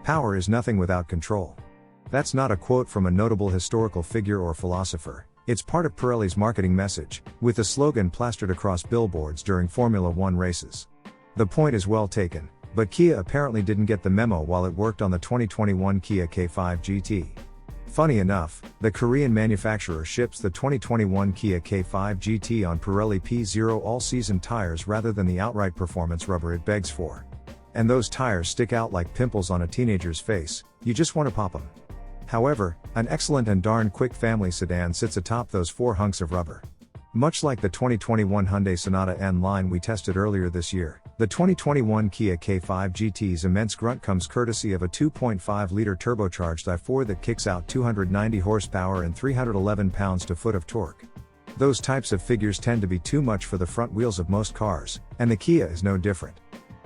Power is nothing without control. That's not a quote from a notable historical figure or philosopher. It's part of Pirelli's marketing message, with the slogan plastered across billboards during Formula One races. The point is well taken, but Kia apparently didn't get the memo while it worked on the 2021 Kia K5 GT. Funny enough, the Korean manufacturer ships the 2021 Kia K5 GT on Pirelli P0 all-season tires rather than the outright performance rubber it begs for. And those tires stick out like pimples on a teenager's face, you just want to pop them. However, an excellent and darn quick family sedan sits atop those 4 hunks of rubber. Much like the 2021 Hyundai Sonata N line we tested earlier this year, the 2021 Kia K5 GT's immense grunt comes courtesy of a 2.5-liter turbocharged i4 that kicks out 290 horsepower and 311 pounds-to-foot of torque. Those types of figures tend to be too much for the front wheels of most cars, and the Kia is no different.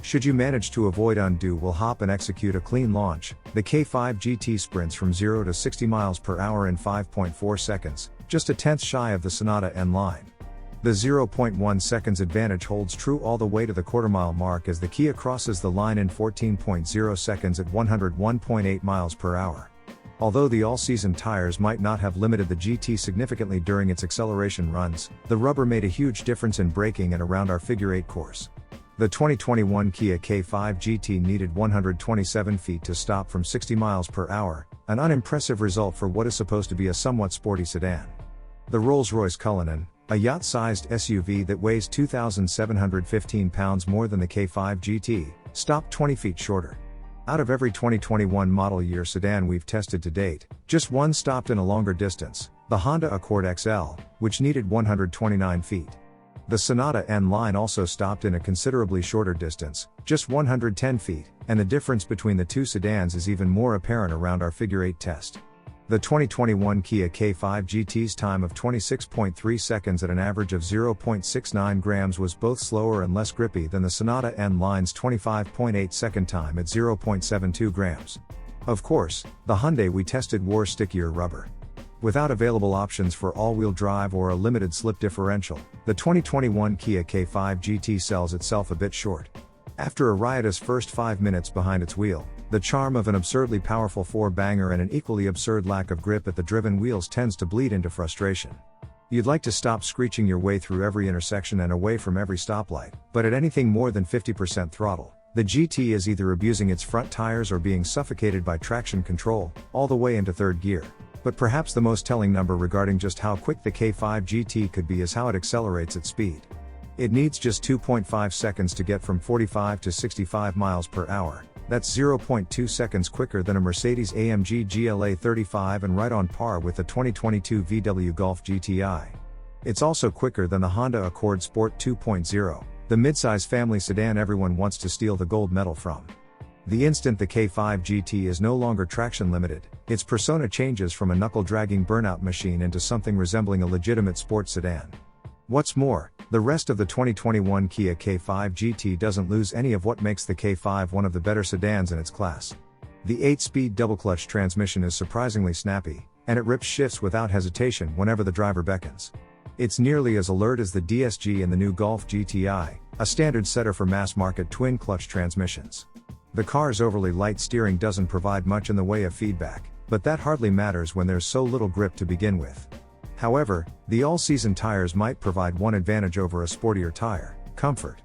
Should you manage to avoid undo will hop and execute a clean launch, the K5 GT sprints from 0 to 60 miles per hour in 5.4 seconds, just a tenth shy of the Sonata N line. The 0.1 seconds advantage holds true all the way to the quarter-mile mark as the Kia crosses the line in 14.0 seconds at 101.8 miles per hour. Although the all-season tires might not have limited the GT significantly during its acceleration runs, the rubber made a huge difference in braking and around our figure-8 course. The 2021 Kia K5 GT needed 127 feet to stop from 60 miles per hour, an unimpressive result for what is supposed to be a somewhat sporty sedan. The Rolls-Royce Cullinan, a yacht-sized SUV that weighs 2,715 pounds more than the K5 GT, stopped 20 feet shorter. Out of every 2021 model year sedan we've tested to date, just one stopped in a longer distance, the Honda Accord XL, which needed 129 feet. The Sonata N line also stopped in a considerably shorter distance, just 110 feet, and the difference between the two sedans is even more apparent around our figure-8 test. The 2021 Kia K5 GT's time of 26.3 seconds at an average of 0.69 grams was both slower and less grippy than the Sonata N line's 25.8 second time at 0.72 grams. Of course, the Hyundai we tested wore stickier rubber. Without available options for all-wheel drive or a limited slip differential, the 2021 Kia K5 GT sells itself a bit short. After a riotous first 5 minutes behind its wheel, the charm of an absurdly powerful 4-banger and an equally absurd lack of grip at the driven wheels tends to bleed into frustration. You'd like to stop screeching your way through every intersection and away from every stoplight, but at anything more than 50% throttle, the GT is either abusing its front tires or being suffocated by traction control, all the way into third gear. But perhaps the most telling number regarding just how quick the K5 GT could be is how it accelerates at speed. It needs just 2.5 seconds to get from 45 to 65 miles per hour. That's 0.2 seconds quicker than a Mercedes-AMG GLA 35 and right on par with the 2022 VW Golf GTI. It's also quicker than the Honda Accord Sport 2.0, the midsize family sedan everyone wants to steal the gold medal from. The instant the K5 GT is no longer traction limited, its persona changes from a knuckle-dragging burnout machine into something resembling a legitimate sports sedan. What's more, the rest of the 2021 Kia K5 GT doesn't lose any of what makes the K5 one of the better sedans in its class. The 8-speed double-clutch transmission is surprisingly snappy, and it rips shifts without hesitation whenever the driver beckons. It's nearly as alert as the DSG in the new Golf GTI, a standard setter for mass-market twin-clutch transmissions. The car's overly light steering doesn't provide much in the way of feedback, but that hardly matters when there's so little grip to begin with. However, the all-season tires might provide one advantage over a sportier tire: comfort.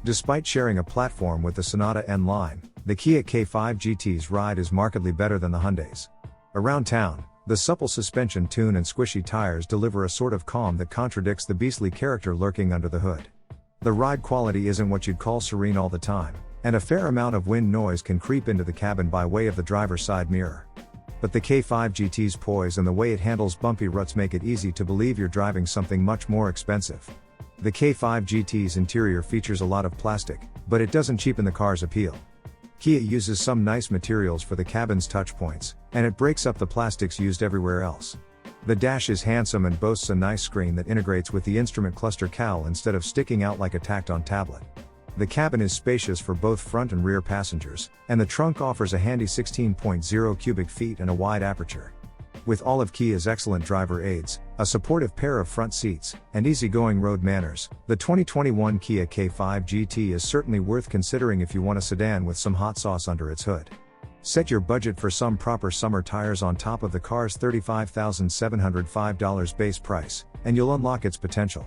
Despite sharing a platform with the Sonata N line, the Kia K5 GT's ride is markedly better than the Hyundai's. Around town, the supple suspension tune and squishy tires deliver a sort of calm that contradicts the beastly character lurking under the hood. The ride quality isn't what you'd call serene all the time, and a fair amount of wind noise can creep into the cabin by way of the driver's side mirror. But the K5 GT's poise and the way it handles bumpy ruts make it easy to believe you're driving something much more expensive. The K5 GT's interior features a lot of plastic, but it doesn't cheapen the car's appeal. Kia uses some nice materials for the cabin's touchpoints, and it breaks up the plastics used everywhere else. The dash is handsome and boasts a nice screen that integrates with the instrument cluster cowl instead of sticking out like a tacked-on tablet. The cabin is spacious for both front and rear passengers, and the trunk offers a handy 16.0 cubic feet and a wide aperture. With all of Kia's excellent driver aids, a supportive pair of front seats, and easygoing road manners, the 2021 Kia K5 GT is certainly worth considering if you want a sedan with some hot sauce under its hood. Set your budget for some proper summer tires on top of the car's $35,705 base price, and you'll unlock its potential.